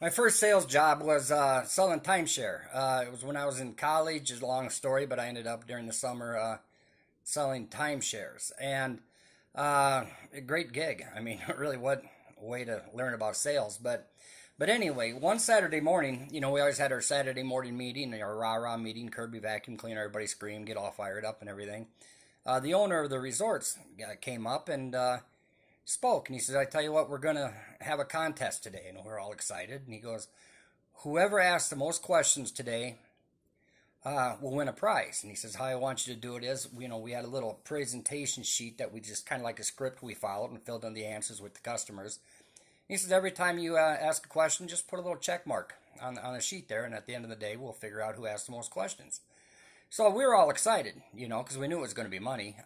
My first sales job was selling timeshare. It was when I was in college. It's a long story, but I ended up during the summer selling timeshares, and a great gig. I mean, really, what a way to learn about sales. But anyway, one Saturday morning, we always had our Saturday morning meeting, our rah-rah meeting, Kirby vacuum cleaner, everybody scream, get all fired up and everything. The owner of the resorts came up and spoke, and he says, "I tell you what, we're going to have a contest today." And we're all excited. And he goes, "Whoever asks the most questions today will win a prize." And he says, "How I want you to do it is, we had a little presentation sheet that we just kind of like a script we followed and filled in the answers with the customers." He says, "Every time you ask a question, just put a little check mark on a sheet there, and at the end of the day, we'll figure out who asked the most questions." So we were all excited, because we knew it was going to be money.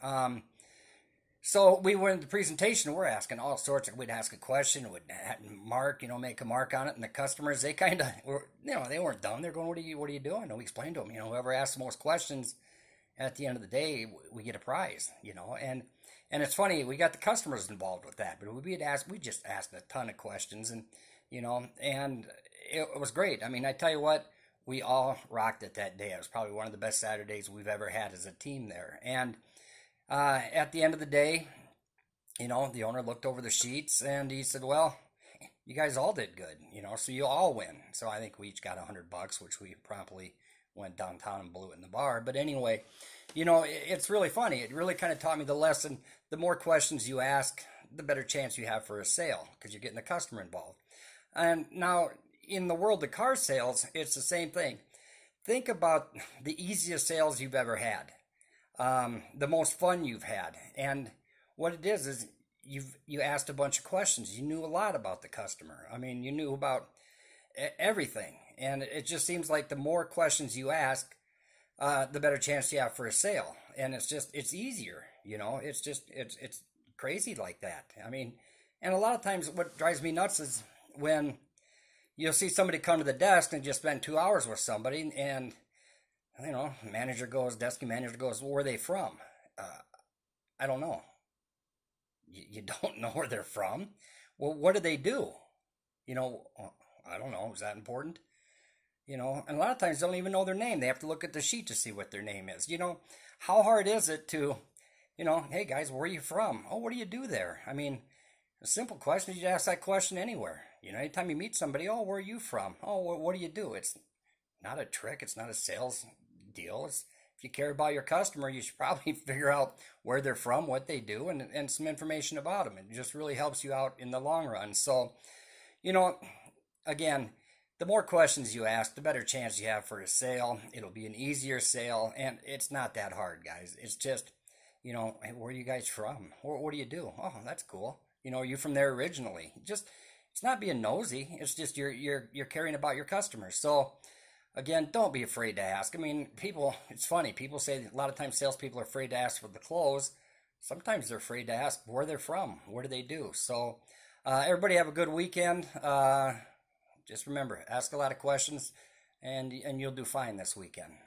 So we went into the presentation. We're asking all sorts of. We'd ask a question, we'd make a mark on it, and the customers, they kind of were, they weren't dumb. They're going, "What are you doing?" And we explained to them, whoever asks the most questions, at the end of the day, we get a prize, and it's funny, we got the customers involved with that, but we just asked a ton of questions, and and it was great. I mean, I tell you what, we all rocked it that day. It was probably one of the best Saturdays we've ever had as a team there, and. At the end of the day, the owner looked over the sheets and he said, "Well, you guys all did good, so you all win." So I think we each got $100, which we promptly went downtown and blew it in the bar. But anyway, it's really funny. It really kind of taught me the lesson. The more questions you ask, the better chance you have for a sale because you're getting the customer involved. And now in the world of car sales, it's the same thing. Think about the easiest sales you've ever had. The most fun you've had, and what it is you asked a bunch of questions. You knew a lot about the customer. I mean, you knew about everything, and it just seems like the more questions you ask, the better chance you have for a sale. And it's easier. It's crazy like that. I mean, and a lot of times what drives me nuts is when you'll see somebody come to the desk and just spend 2 hours with somebody, and desk manager goes, "Well, where are they from?" I don't know. You don't know where they're from? Well, what do they do? I don't know. Is that important? And a lot of times they don't even know their name. They have to look at the sheet to see what their name is. How hard is it to, "Hey guys, where are you from?" "Oh, what do you do there?" I mean, a simple question. You ask that question anywhere. Anytime you meet somebody, "Oh, where are you from?" "Oh, what do you do?" It's not a trick. It's not a sales deal. If you care about your customer, you should probably figure out where they're from, what they do, and some information about them. It just really helps you out in the long run. So, again, the more questions you ask, the better chance you have for a sale. It'll be an easier sale, and it's not that hard, guys. It's just, "Hey, where are you guys from? What do you do?" "Oh, that's cool. Are you from there originally?" It's not being nosy. It's just you're caring about your customers. So, again, don't be afraid to ask. I mean, it's funny. People say a lot of times salespeople are afraid to ask for the close. Sometimes they're afraid to ask where they're from. What do they do? So, everybody have a good weekend. Just remember, ask a lot of questions, and you'll do fine this weekend.